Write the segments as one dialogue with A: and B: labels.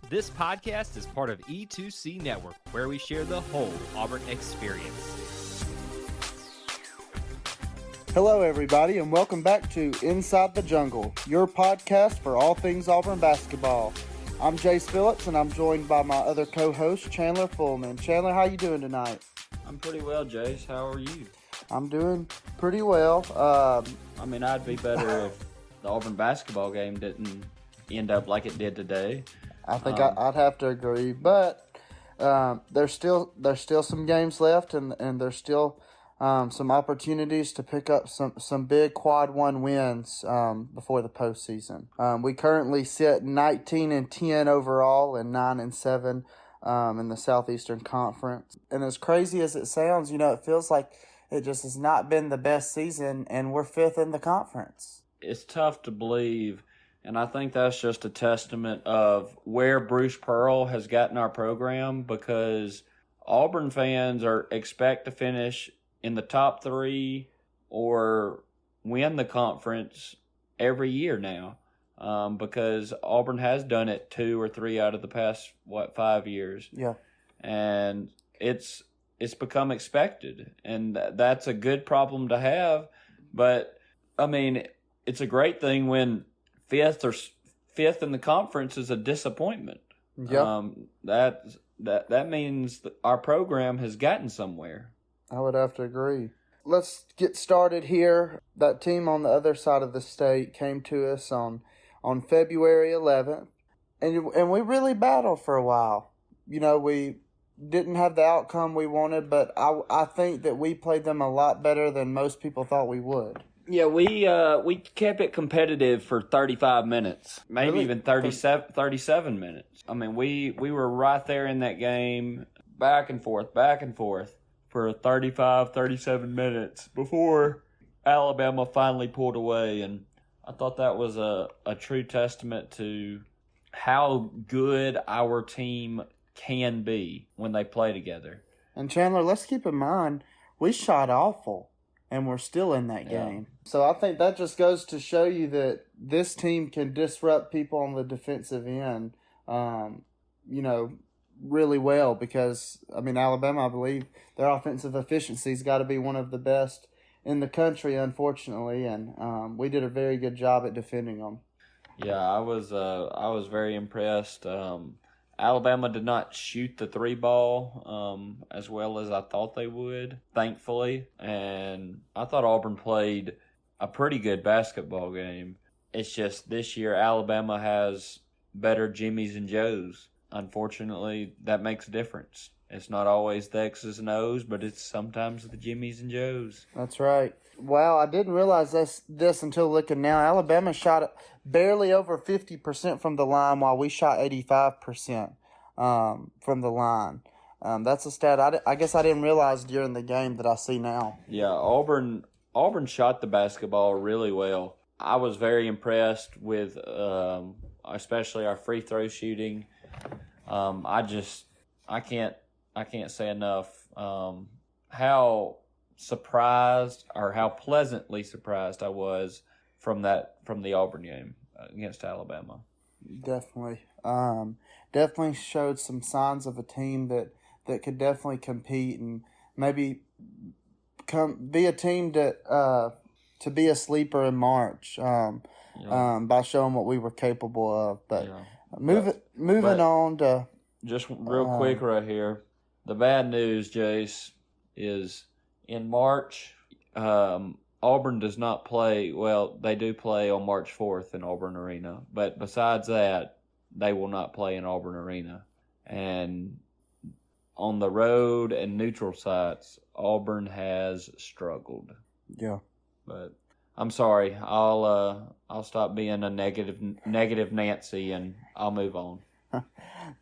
A: This podcast is part of E2C Network, where we share the whole Auburn experience.
B: Hello, everybody, and welcome back to Inside the Jungle, your podcast for all things Auburn basketball. I'm Jase Phillips, and I'm joined by my other co-host, Chandler Fullman. Chandler, how you doing tonight?
C: I'm pretty well, Jase. How are you?
B: I'm doing pretty well.
C: I'd be better if the Auburn basketball game didn't end up like it did today.
B: I think I'd have to agree, but there's still some games left, and there's still some opportunities to pick up some big quad one wins before the postseason. We currently sit 19-10 overall and 9-7 in the Southeastern Conference. And as crazy as it sounds, it feels like it just has not been the best season, and we're fifth in the conference.
C: It's tough to believe. And I think that's just a testament of where Bruce Pearl has gotten our program, because Auburn fans expect to finish in the top three or win the conference every year now, because Auburn has done it 2 or 3 out of the past 5 years.
B: Yeah, and
C: it's become expected, and that's a good problem to have. But it's a great thing when fifth in the conference is a disappointment.
B: Yeah,
C: that means that our program has gotten somewhere.
B: I would have to agree. Let's get started here. That team on the other side of the state came to us on February 11th, and we really battled for a while. We didn't have the outcome we wanted, but I think that we played them a lot better than most people thought we would.
C: Yeah, we kept it competitive for 35 minutes, maybe
B: really?
C: Even 37 minutes. We were right there in that game, back and forth for 35, 37 minutes before Alabama finally pulled away. And I thought that was a true testament to how good our team can be when they play together.
B: And Chandler, let's keep in mind, we shot awful, and we're still in that game. So I think that just goes to show you that this team can disrupt people on the defensive end, really well, because, Alabama, I believe, their offensive efficiency's got to be one of the best in the country, unfortunately, and we did a very good job at defending them.
C: Yeah, I was very impressed. Alabama did not shoot the 3 ball as well as I thought they would, thankfully. And I thought Auburn played a pretty good basketball game. It's just this year Alabama has better Jimmies and Joes. Unfortunately, that makes a difference. It's not always the X's and O's, but it's sometimes the Jimmies and Joes.
B: That's right. Wow, I didn't realize this until looking now. Alabama shot barely over 50% from the line, while we shot 85% from the line. That's a stat I guess I didn't realize during the game that I see now.
C: Yeah, Auburn shot the basketball really well. I was very impressed with especially our free throw shooting. I can't say enough how surprised, or how pleasantly surprised I was from the Auburn game against Alabama.
B: Definitely. Definitely showed some signs of a team that could definitely compete and maybe be a team that to be a sleeper in March by showing what we were capable of. But moving on to
C: just real quick right here, the bad news, Jase, is in March, Auburn does not play. Well, they do play on March 4th in Auburn Arena, but besides that, they will not play in Auburn Arena. And on the road and neutral sites, Auburn has struggled.
B: Yeah.
C: But I'm sorry. I'll stop being a negative Nancy, and I'll move on.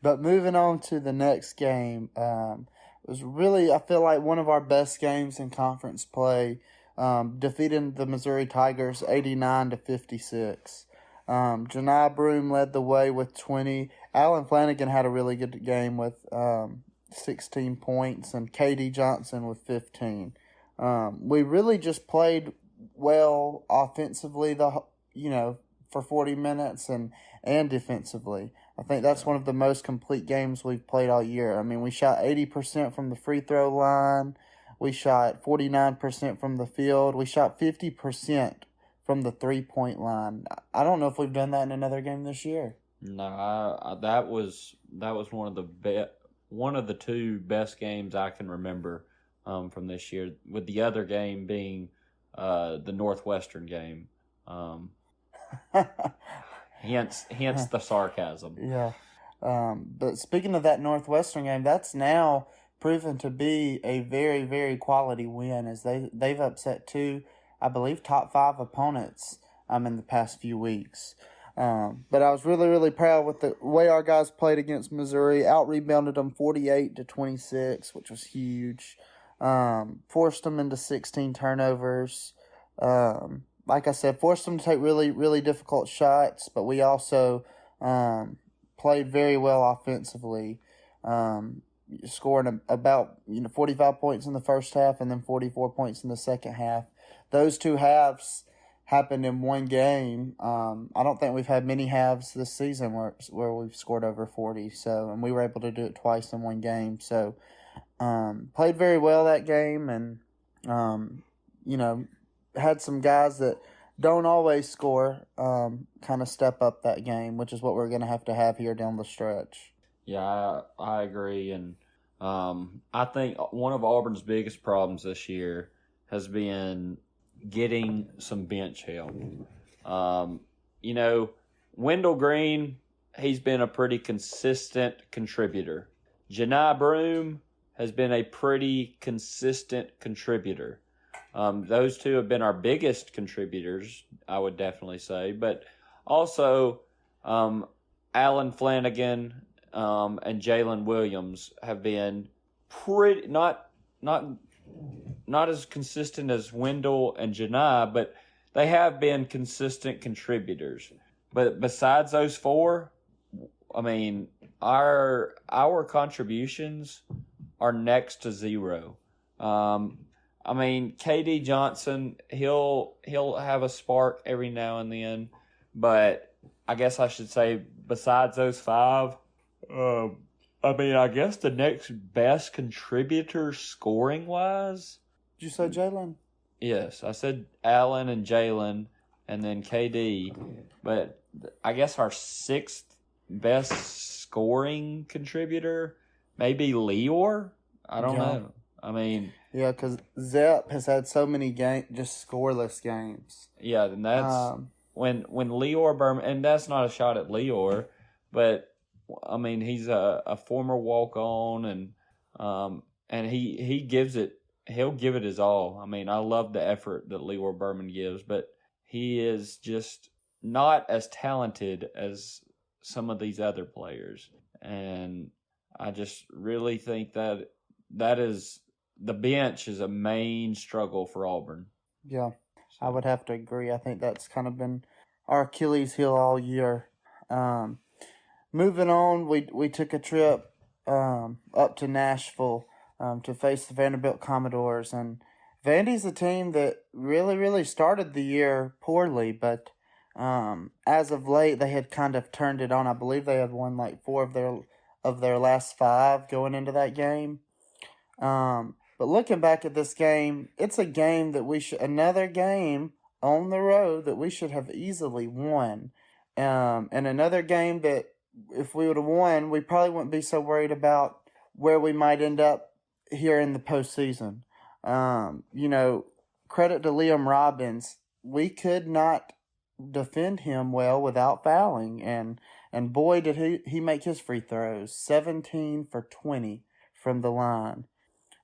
B: But moving on to the next game, it was really, I feel like, one of our best games in conference play, defeating the Missouri Tigers 89-56. Janai Broome led the way with 20. Alan Flanagan had a really good game with 16 points, and KD Johnson with 15. We really just played well offensively, for 40 minutes and defensively. I think that's one of the most complete games we've played all year. I mean, we shot 80% from the free throw line. We shot 49% from the field. We shot 50% from the three-point line. I don't know if we've done that in another game this year.
C: No, that was one of the two best games I can remember from this year, with the other game being the Northwestern game. Hence the sarcasm.
B: Yeah. But speaking of that Northwestern game, that's now proven to be a very, very quality win, as they've upset two, I believe, top 5 opponents in the past few weeks. But I was really, really proud with the way our guys played against Missouri. Out-rebounded them 48-26, which was huge. Forced them into 16 turnovers. Like I said, forced them to take really, really difficult shots, but we also played very well offensively, scoring about 45 points in the first half and then 44 points in the second half. Those two halves happened in one game. I don't think we've had many halves this season where we've scored over 40. So, and we were able to do it twice in one game. So, played very well that game, and had some guys that don't always score kind of step up that game, which is what we're going to have here down the stretch.
C: Yeah, I agree, and I think one of Auburn's biggest problems this year has been getting some bench help. Wendell Green, he's been a pretty consistent contributor. Janai Broome has been a pretty consistent contributor. Those two have been our biggest contributors, I would definitely say. But also, Alan Flanagan and Jalen Williams have been pretty not as consistent as Wendell and Janai, but they have been consistent contributors. But besides those four, I mean, our contributions are next to zero. KD Johnson, he'll have a spark every now and then, but I guess I should say besides those 5, I guess the next best contributor scoring-wise.
B: Did you say Jalen?
C: Yes, I said Allen and Jalen and then KD, but I guess our 6th best scoring contributor may be Leor. I don't know.
B: Yeah, because Zepp has had so many just scoreless games.
C: Yeah, and that's when Leor Berman, and that's not a shot at Leor, but he's a former walk-on, and he gives it. He'll give it his all. I love the effort that Leor Berman gives, but he is just not as talented as some of these other players, and I just really think that is. The bench is a main struggle for Auburn.
B: Yeah, I would have to agree. I think that's kind of been our Achilles heel all year. Moving on, we took a trip up to Nashville to face the Vanderbilt Commodores. And Vandy's a team that really, really started the year poorly, but as of late, they had kind of turned it on. I believe they had won like 4 of their last 5 going into that game. But looking back at this game, it's a game that another game on the road that we should have easily won. And another game that if we would have won, we probably wouldn't be so worried about where we might end up here in the postseason. Credit to Liam Robbins. We could not defend him well without fouling. And boy, did he make his free throws. 17 for 20 from the line.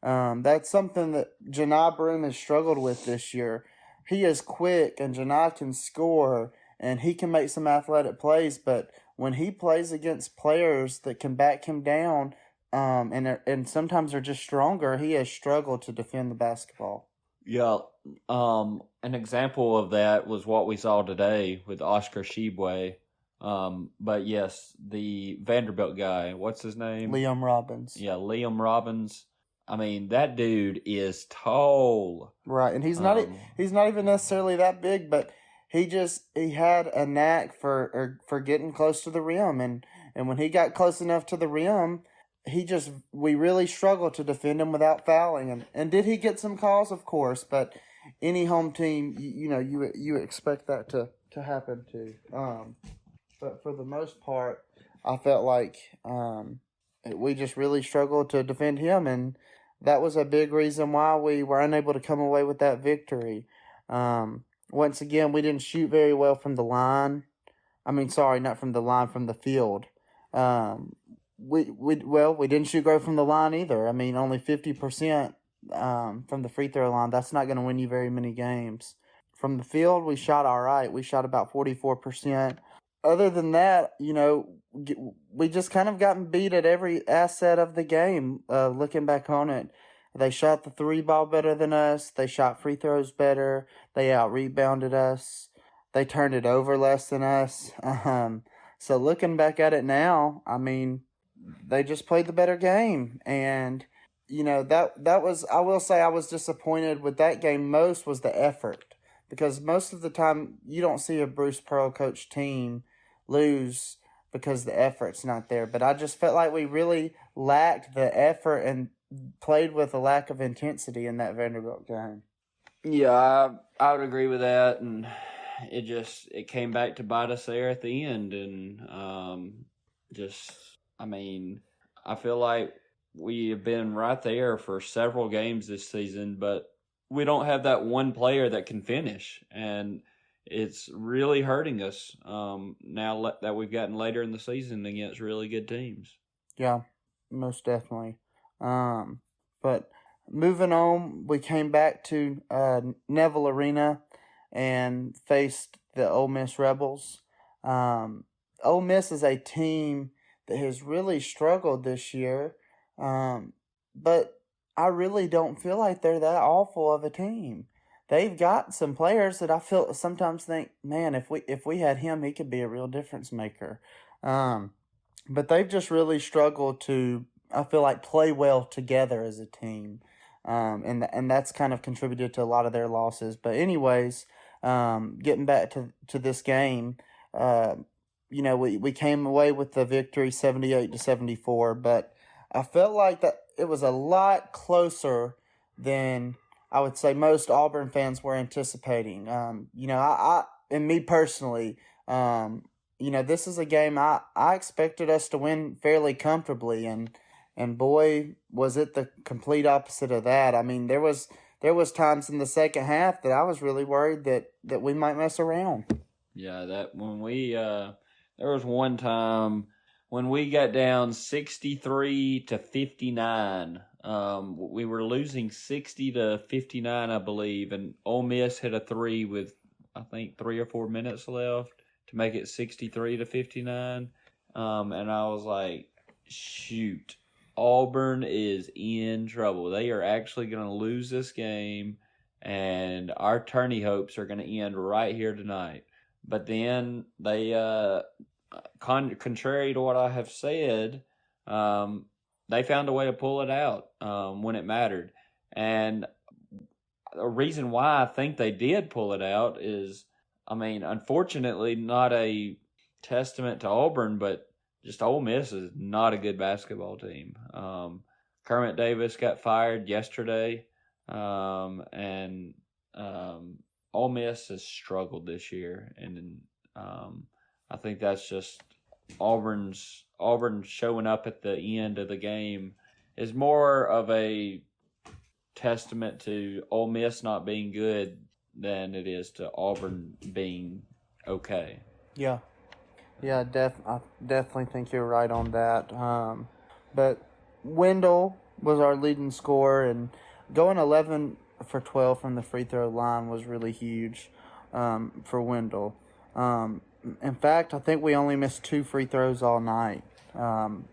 B: That's something that Janai Broome has struggled with this year. He is quick, and Janai can score, and he can make some athletic plays, but when he plays against players that can back him down, and sometimes are just stronger, he has struggled to defend the basketball.
C: Yeah, an example of that was what we saw today with Oscar Tshiebwe. But yes, the Vanderbilt guy, what's his name?
B: Liam Robbins.
C: Yeah, Liam Robbins. That dude is tall.
B: Right, and he's not even necessarily that big, but he had a knack for getting close to the rim, And when he got close enough to the rim, we really struggled to defend him without fouling. And did he get some calls? Of course, but any home team, you expect that to happen too. But for the most part, I felt like we just really struggled to defend him, and that was a big reason why we were unable to come away with that victory. Once again, we didn't shoot very well from the line. I mean, sorry, not from the line, from the field. We didn't shoot great from the line either. I mean, only 50% from the free throw line. That's not going to win you very many games. From the field, we shot all right. We shot about 44%. Other than that, we just kind of gotten beat at every asset of the game. Looking back on it, they shot the three ball better than us. They shot free throws better. They out-rebounded us. They turned it over less than us. So looking back at it now, I mean, they just played the better game. And, that was, I will say I was disappointed with that game most was the effort. Because most of the time, you don't see a Bruce Pearl coach team lose because the effort's not there. But I just felt like we really lacked the effort and played with a lack of intensity in that Vanderbilt game.
C: Yeah, I would agree with that. And it came back to bite us there at the end. And I feel like we have been right there for several games this season, but we don't have that one player that can finish, and it's really hurting us now that we've gotten later in the season against really good teams.
B: Yeah, most definitely. But moving on, we came back to Neville Arena and faced the Ole Miss Rebels. Ole Miss is a team that has really struggled this year, but I really don't feel like they're that awful of a team. They've got some players that I sometimes think, man, if we had him, he could be a real difference maker. But they've just really struggled to, I feel like, play well together as a team. And that's kind of contributed to a lot of their losses. But anyways, getting back to this game, we came away with the victory 78-74, but I felt like that it was a lot closer than I would say most Auburn fans were anticipating. I and me personally, this is a game I expected us to win fairly comfortably, and boy, was it the complete opposite of that. I mean, there was times in the second half that I was really worried that we might mess around.
C: Yeah, that when we there was one time when we got down 63-59, we were losing 60-59, I believe, and Ole Miss hit a three with, I think, 3 or 4 minutes left to make it 63-59. And I was like, shoot, Auburn is in trouble. They are actually going to lose this game, and our tourney hopes are going to end right here tonight. But then they contrary to what I have said, they found a way to pull it out when it mattered. And a reason why I think they did pull it out is, unfortunately, not a testament to Auburn, but just Ole Miss is not a good basketball team. Kermit Davis got fired yesterday, and Ole Miss has struggled this year, and I think that's just Auburn showing up at the end of the game is more of a testament to Ole Miss not being good than it is to Auburn being okay.
B: Yeah, I definitely think you're right on that. But Wendell was our leading scorer, and going 11 for 12 from the free throw line was really huge for Wendell. In fact, I think we only missed 2 free throws all night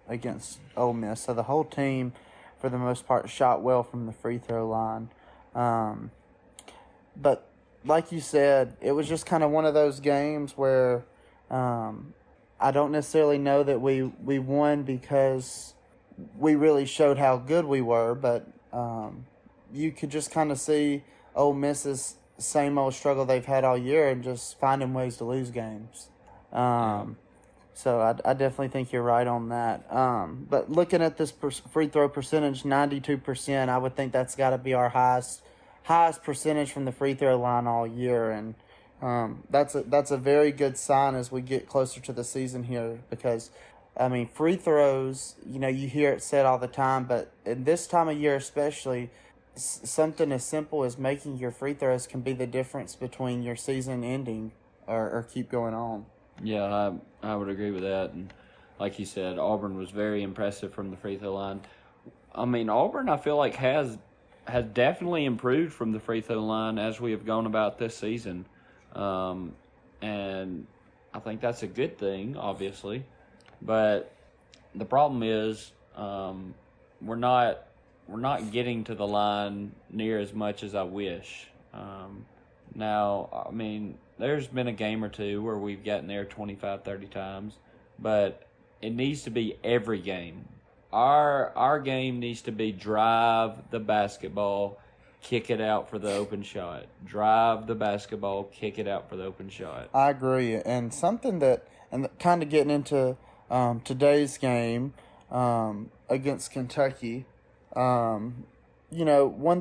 B: against Ole Miss. So the whole team, for the most part, shot well from the free throw line. But like you said, it was just kind of one of those games where I don't necessarily know that we won because we really showed how good we were, but you could just kind of see Ole Miss's same old struggle they've had all year and just finding ways to lose games. So I definitely think you're right on that. But looking at this free throw percentage, 92%, I would think that's got to be our highest percentage from the free throw line all year, and that's a very good sign as we get closer to the season here, because I mean, free throws, you hear it said all the time, but in this time of year especially, something as simple as making your free throws can be the difference between your season ending or keep going on.
C: Yeah, I would agree with that. And like you said, Auburn was very impressive from the free throw line. I mean, Auburn, I feel like has definitely improved from the free throw line as we have gone about this season. And I think that's a good thing, obviously. But the problem is we're not getting to the line near as much as I wish. Now, I mean, there's been a game or two where we've gotten there 25, 30 times, but it needs to be every game. Our game needs to be drive the basketball, kick it out for the open shot. Drive the basketball, kick it out for the open shot.
B: I agree. And something and kind of getting into today's game against Kentucky, one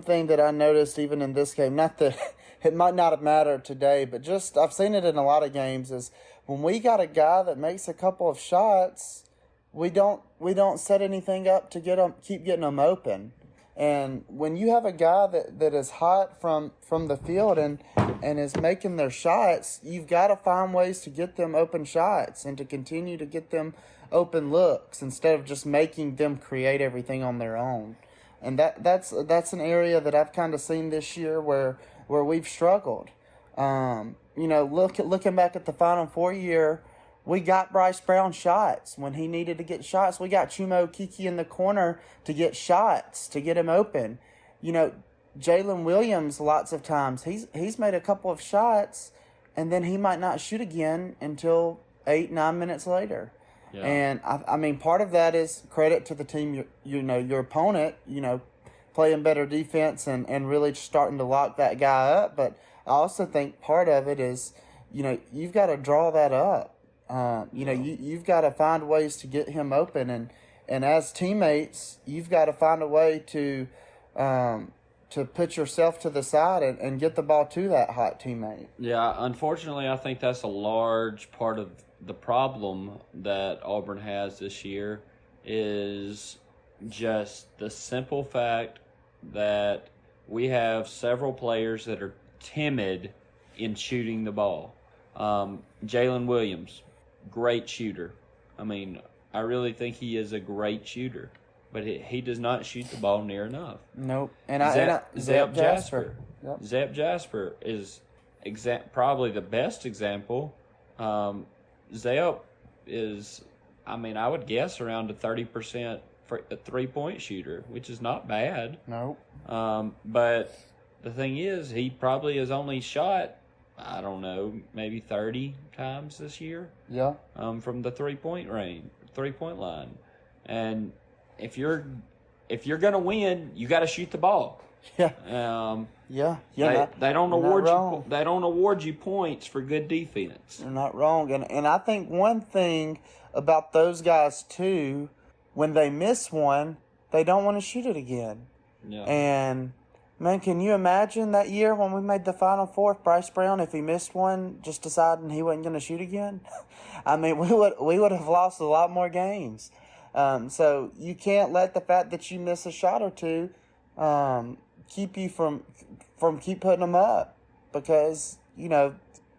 B: thing that I noticed even in this game, not that it might not have mattered today, but just I've seen it in a lot of games, is when we got a guy that makes a couple of shots, we don't set anything up to keep getting them open. And when you have a guy that is hot from the field and is making their shots, you've got to find ways to get them open shots and to continue to get them open looks instead of just making them create everything on their own. And that's an area that I've kind of seen this year where we've struggled. Looking back at the Final Four year, we got Bryce Brown shots when he needed to get shots. We got Chuma Okeke in the corner to get shots, to get him open. Jalen Williams, lots of times, he's made a couple of shots, and then he might not shoot again until 8-9 minutes later. Yeah. And, I mean, part of that is credit to the team, your opponent, playing better defense and really starting to lock that guy up. But I also think part of it is, you've got to draw that up. You've got to find ways to get him open, and as teammates, you've got to find a way to put yourself to the side and get the ball to that hot teammate.
C: Yeah, unfortunately, I think that's a large part of the problem that Auburn has this year is just the simple fact that we have several players that are timid in shooting the ball. Jalen Williams, great shooter. I mean, I really think he is a great shooter, but he does not shoot the ball near enough.
B: Nope.
C: Zep Jasper.
B: Yep.
C: Zep Jasper is probably the best example. Zep is, I would guess around a 30% for a three-point shooter, which is not bad.
B: Nope.
C: But the thing is, he probably has only shot, I don't know, maybe 30 times this year.
B: Yeah.
C: From the three-point line. And if you're gonna win, you got to shoot the ball.
B: Yeah.
C: They don't award you points for good defense.
B: They're not wrong. And I think one thing about those guys too, when they miss one, they don't want to shoot it again.
C: Yeah.
B: And man, can you imagine that year when we made the Final Four, Bryce Brown, if he missed one, just deciding he wasn't going to shoot again? I mean, we would have lost a lot more games. So you can't let the fact that you miss a shot or two keep you from keep putting them up, because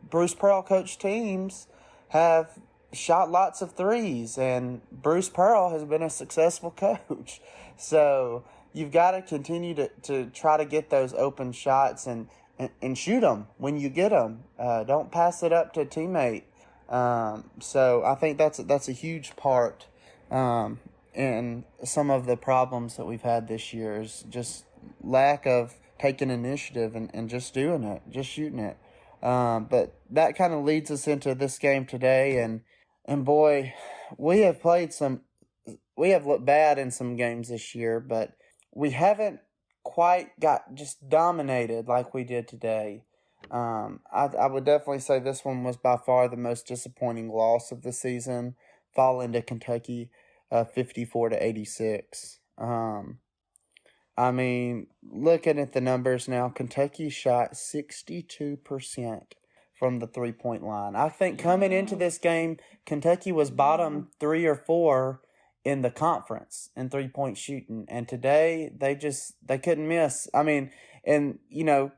B: Bruce Pearl coached teams have shot lots of threes, and Bruce Pearl has been a successful coach. So you've got to continue to try to get those open shots and shoot them when you get them. Don't pass it up to a teammate. So I think that's a huge part in some of the problems that we've had this year is just lack of taking initiative and just doing it, just shooting it. But that kind of leads us into this game today, and boy, we have looked bad in some games this year, but we haven't quite got just dominated like we did today. I would definitely say this one was by far the most disappointing loss of the season. fall into Kentucky 54-86. I mean, looking at the numbers now, Kentucky shot 62% from the three-point line. I think coming into this game, Kentucky was bottom 3 or 4 in the conference in three-point shooting. And today, they couldn't miss. I mean, and,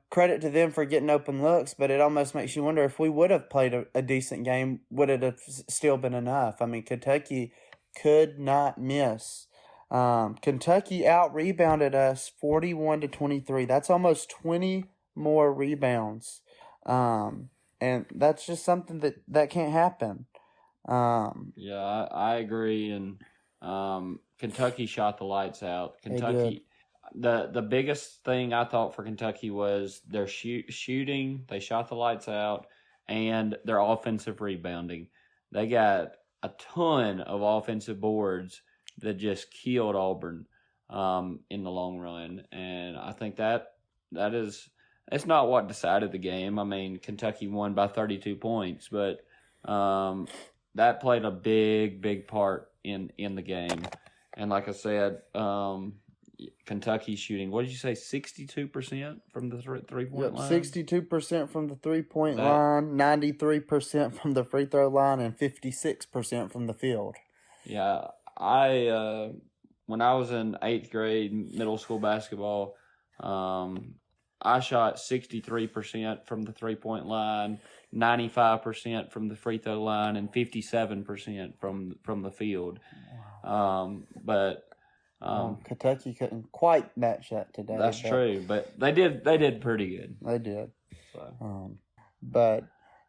B: credit to them for getting open looks, but it almost makes you wonder if we would have played a decent game, would it have still been enough? I mean, Kentucky could not miss. Kentucky out-rebounded us 41-23. That's almost 20 more rebounds. And that's just something that can't happen.
C: Yeah, I agree. And Kentucky shot the lights out. Kentucky, the biggest thing I thought for Kentucky was their shooting. They shot the lights out, and their offensive rebounding. They got a ton of offensive boards that just killed Auburn in the long run. And I think it's not what decided the game. I mean, Kentucky won by 32 points, but that played a big part in the game. And like I said, Kentucky shooting, what did you say, 62% from the three-point line?
B: 62% from the three-point line, 93% from the free throw line, and 56% from the field.
C: Yeah, when I was in 8th grade middle school basketball, I shot 63% from the three-point line, 95% from the free throw line, and 57% from the field.
B: Kentucky couldn't quite match that today.
C: That's true, but they did pretty good.
B: They did.
C: So.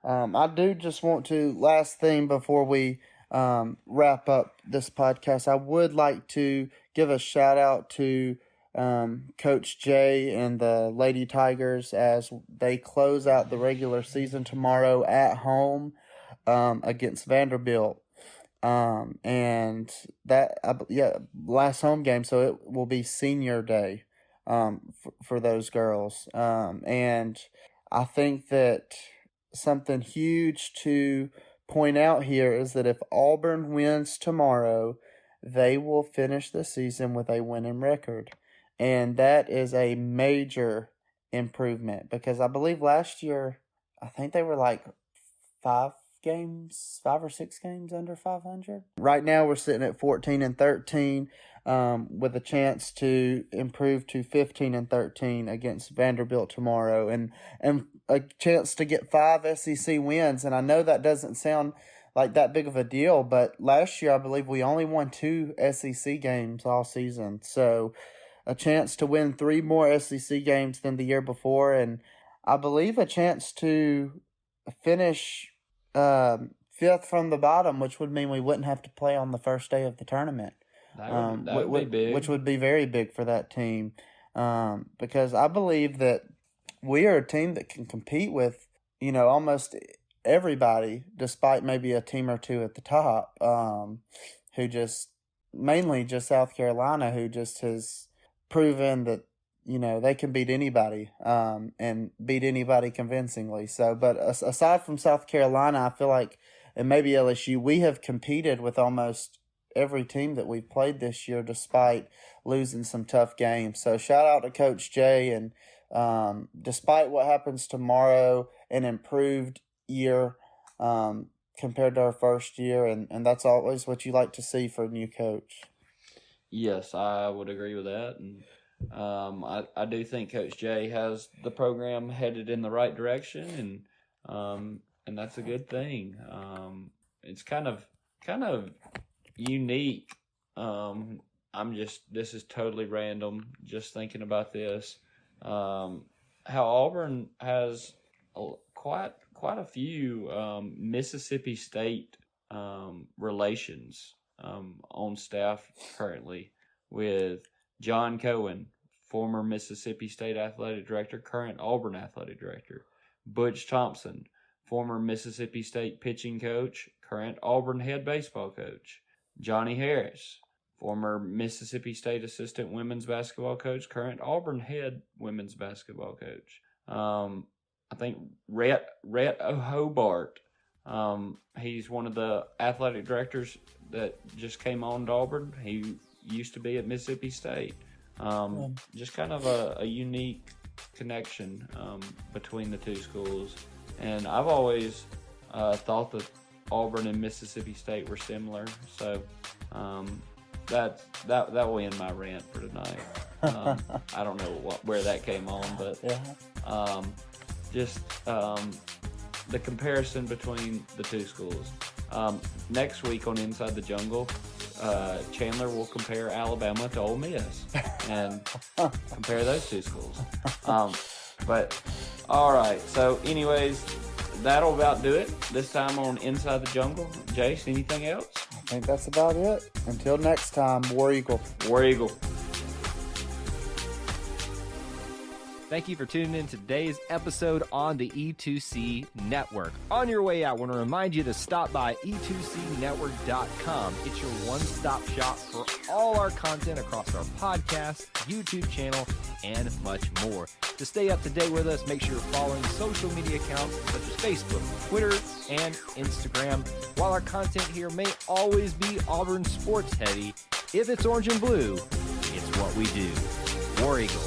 B: I do just want to, last thing before we wrap up this podcast, I would like to give a shout out to Coach Jay and the Lady Tigers as they close out the regular season tomorrow at home against Vanderbilt. And that, last home game, so it will be senior day for those girls. And I think that something huge to point out here is that if Auburn wins tomorrow, they will finish the season with a winning record. And that is a major improvement because I believe last year, I think they were like 5 or 6 games under 500. Right now we're sitting at 14-13 with a chance to improve to 15-13 against Vanderbilt tomorrow and a chance to get 5 SEC wins. And I know that doesn't sound like that big of a deal, but last year I believe we only won 2 SEC games all season. So a chance to win 3 more SEC games than the year before, and I believe a chance to finish 5th from the bottom, which would mean we wouldn't have to play on the first day of the tournament.
C: That would be big.
B: Which would be very big for that team, because I believe that we are a team that can compete with, almost everybody, despite maybe a team or two at the top, mainly just South Carolina, who just has proven that, they can beat anybody, and beat anybody convincingly. So, but aside from South Carolina, I feel like, and maybe LSU, we have competed with almost every team that we've played this year, despite losing some tough games. So shout out to Coach Jay, and despite what happens tomorrow, an improved year compared to our first year, and that's always what you like to see for a new coach.
C: Yes, I would agree with that, and I do think Coach Jay has the program headed in the right direction, and that's a good thing. It's kind of unique. This is totally random, just thinking about this. How Auburn has quite a few Mississippi State relations on staff currently, with John Cohen, former Mississippi State athletic director, current Auburn athletic director. Butch Thompson, former Mississippi State pitching coach, current Auburn head baseball coach. Johnny Harris, former Mississippi State assistant women's basketball coach, current Auburn head women's basketball coach. I think Rhett Hobart, He's one of the athletic directors that just came on to Auburn. He used to be at Mississippi State. Just kind of a unique connection between the two schools. And I've always thought that Auburn and Mississippi State were similar. So that will end my rant for tonight. I don't know where that came on, but the comparison between the two schools. Next week on Inside the Jungle, Chandler will compare Alabama to Ole Miss and compare those two schools. But all right, so anyways, that'll about do it this time on Inside the Jungle. Jase, anything else?
B: I think that's about it. Until next time, War Eagle.
C: War Eagle.
A: Thank you for tuning in to today's episode on the E2C Network. On your way out, I want to remind you to stop by e2cnetwork.com. It's your one-stop shop for all our content across our podcast, YouTube channel, and much more. To stay up to date with us, make sure you're following social media accounts such as Facebook, Twitter, and Instagram. While our content here may always be Auburn sports heavy, if it's orange and blue, it's what we do. War Eagle.